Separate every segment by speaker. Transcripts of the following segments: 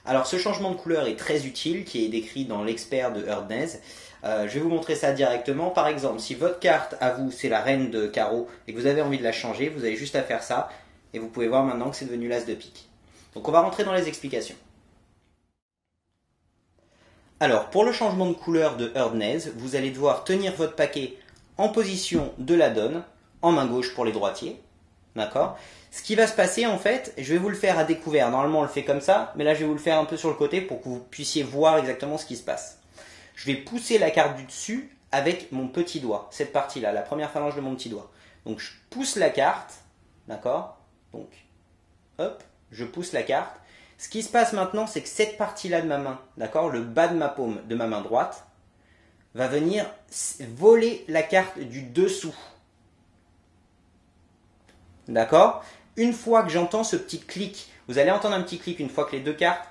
Speaker 1: Alors ce changement de couleur est très utile, qui est décrit dans l'expert de Erdnase. Je vais vous montrer ça directement. Par exemple, si votre carte à vous c'est la reine de carreau et que vous avez envie de la changer, vous avez juste à faire ça et vous pouvez voir maintenant que c'est devenu l'as de pique. Donc on va rentrer dans les explications. Alors pour le changement de couleur de Erdnase, vous allez devoir tenir votre paquet en position de la donne, en main gauche pour les droitiers. D'accord? Ce qui va se passer en fait, je vais vous le faire à découvert. Normalement on le fait comme ça, mais là je vais vous le faire un peu sur le côté pour que vous puissiez voir exactement ce qui se passe. Je vais pousser la carte du dessus avec mon petit doigt, cette partie-là, la première phalange de mon petit doigt. Donc je pousse la carte, d'accord? Donc, hop, je pousse la carte. Ce qui se passe maintenant, c'est que cette partie-là de ma main, d'accord, le bas de ma paume de ma main droite, va venir voler la carte du dessous. D'accord? Une fois que j'entends ce petit clic, vous allez entendre un petit clic une fois que les deux cartes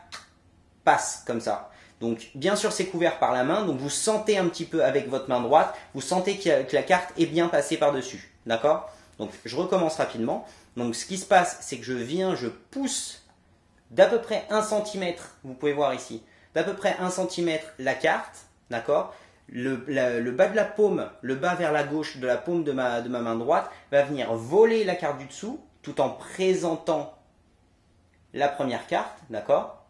Speaker 1: passent comme ça. Donc bien sûr c'est couvert par la main, donc vous sentez un petit peu avec votre main droite, vous sentez que la carte est bien passée par-dessus. D'accord? Donc je recommence rapidement. Donc ce qui se passe, c'est que je pousse d'à peu près 1 cm, vous pouvez voir ici, d'à peu près 1 cm la carte, d'accord? Le bas de la paume, le bas vers la gauche de la paume de ma main droite va venir voler la carte du dessous tout en présentant la première carte, d'accord?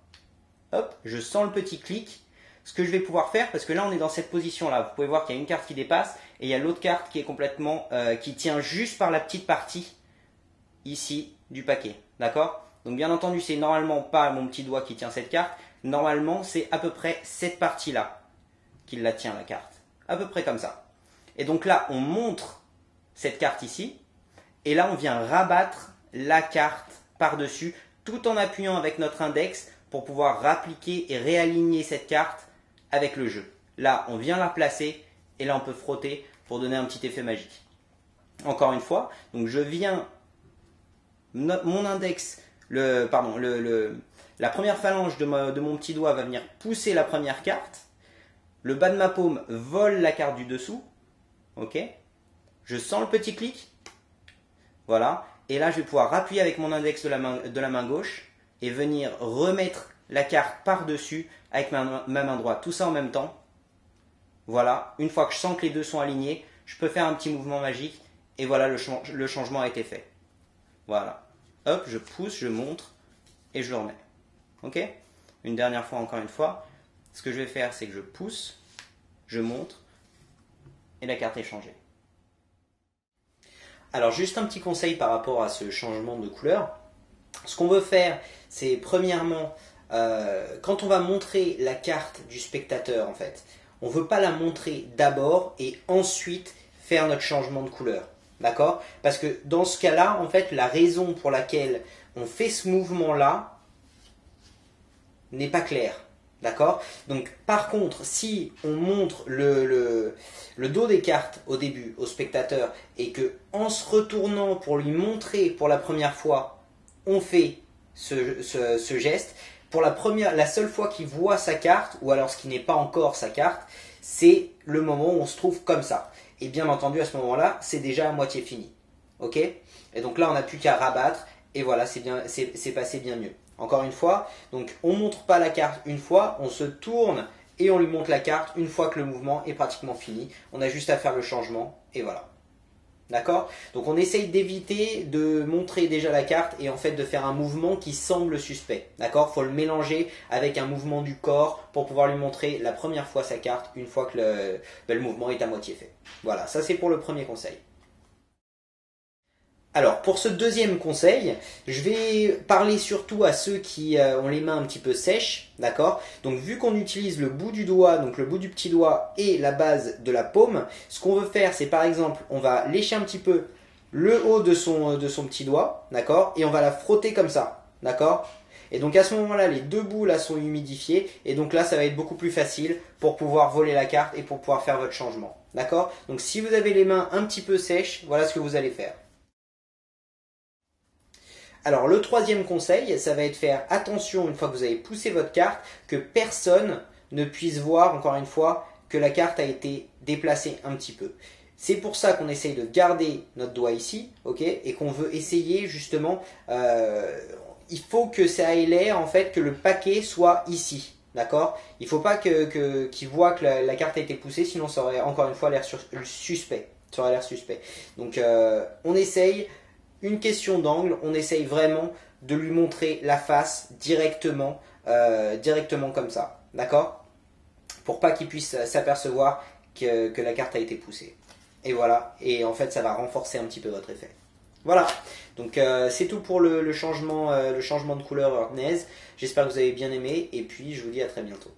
Speaker 1: Hop, je sens le petit clic. Ce que je vais pouvoir faire, parce que là on est dans cette position là, vous pouvez voir qu'il y a une carte qui dépasse et il y a l'autre carte qui est complètement, qui tient juste par la petite partie ici du paquet, d'accord? Donc bien entendu c'est normalement pas mon petit doigt qui tient cette carte, normalement c'est à peu près cette partie là qui la tient la carte, à peu près comme ça. Et donc là on montre cette carte ici, et là on vient rabattre la carte par-dessus, tout en appuyant avec notre index pour pouvoir rappliquer et réaligner cette carte avec le jeu. Là on vient la placer, et là on peut frotter pour donner un petit effet magique. Encore une fois, donc je viens, mon index, la première phalange de mon petit doigt va venir pousser la première carte, le bas de ma paume vole la carte du dessous, ok? Je sens le petit clic, voilà, et là je vais pouvoir appuyer avec mon index de la main gauche et venir remettre la carte par-dessus avec ma main droite, tout ça en même temps. Voilà, une fois que je sens que les deux sont alignés, je peux faire un petit mouvement magique et voilà, le changement a été fait. Voilà, hop, je pousse, je montre et je le remets. Ok? Une dernière fois, encore une fois. Ce que je vais faire, c'est que je pousse, je montre, et la carte est changée. Alors juste un petit conseil par rapport à ce changement de couleur. Ce qu'on veut faire, c'est premièrement, quand on va montrer la carte du spectateur, en fait, on ne veut pas la montrer d'abord et ensuite faire notre changement de couleur. D'accord? Parce que dans ce cas-là, en fait, la raison pour laquelle on fait ce mouvement-là n'est pas claire. D'accord? Donc, par contre, si on montre le dos des cartes au début au spectateur et que en se retournant pour lui montrer pour la première fois, on fait ce geste, pour la seule fois qu'il voit sa carte, ou alors ce qui n'est pas encore sa carte, c'est le moment où on se trouve comme ça. Et bien entendu, à ce moment-là, c'est déjà à moitié fini. Ok? Et donc là, on n'a plus qu'à rabattre, et voilà, c'est passé bien mieux. Encore une fois, donc on ne montre pas la carte une fois, on se tourne et on lui montre la carte une fois que le mouvement est pratiquement fini. On a juste à faire le changement et voilà. D'accord? Donc on essaye d'éviter de montrer déjà la carte et en fait de faire un mouvement qui semble suspect. D'accord? Il faut le mélanger avec un mouvement du corps pour pouvoir lui montrer la première fois sa carte une fois que le mouvement est à moitié fait. Voilà, ça c'est pour le premier conseil. Alors, pour ce deuxième conseil, je vais parler surtout à ceux qui ont les mains un petit peu sèches, d'accord? Donc, vu qu'on utilise le bout du doigt, donc le bout du petit doigt et la base de la paume, ce qu'on veut faire, c'est par exemple, on va lécher un petit peu le haut de son petit doigt, d'accord? Et on va la frotter comme ça, d'accord? Et donc, à ce moment-là, les deux bouts là sont humidifiés, et donc là, ça va être beaucoup plus facile pour pouvoir voler la carte et pour pouvoir faire votre changement, d'accord? Donc, si vous avez les mains un petit peu sèches, voilà ce que vous allez faire. Alors le troisième conseil, ça va être faire attention une fois que vous avez poussé votre carte, que personne ne puisse voir, encore une fois, que la carte a été déplacée un petit peu. C'est pour ça qu'on essaye de garder notre doigt ici, ok, et qu'on veut essayer justement, il faut que ça ait l'air en fait que le paquet soit ici. D'accord? Il ne faut pas qu'il voit que la carte a été poussée, sinon ça aurait encore une fois l'air suspect. Ça aurait l'air suspect. Donc on essaye une question d'angle, on essaye vraiment de lui montrer la face directement, directement comme ça. D'accord? Pour pas qu'il puisse s'apercevoir que la carte a été poussée. Et voilà, et en fait ça va renforcer un petit peu votre effet. Voilà, donc c'est tout pour le changement de couleur Urgnez. J'espère que vous avez bien aimé, et puis je vous dis à très bientôt.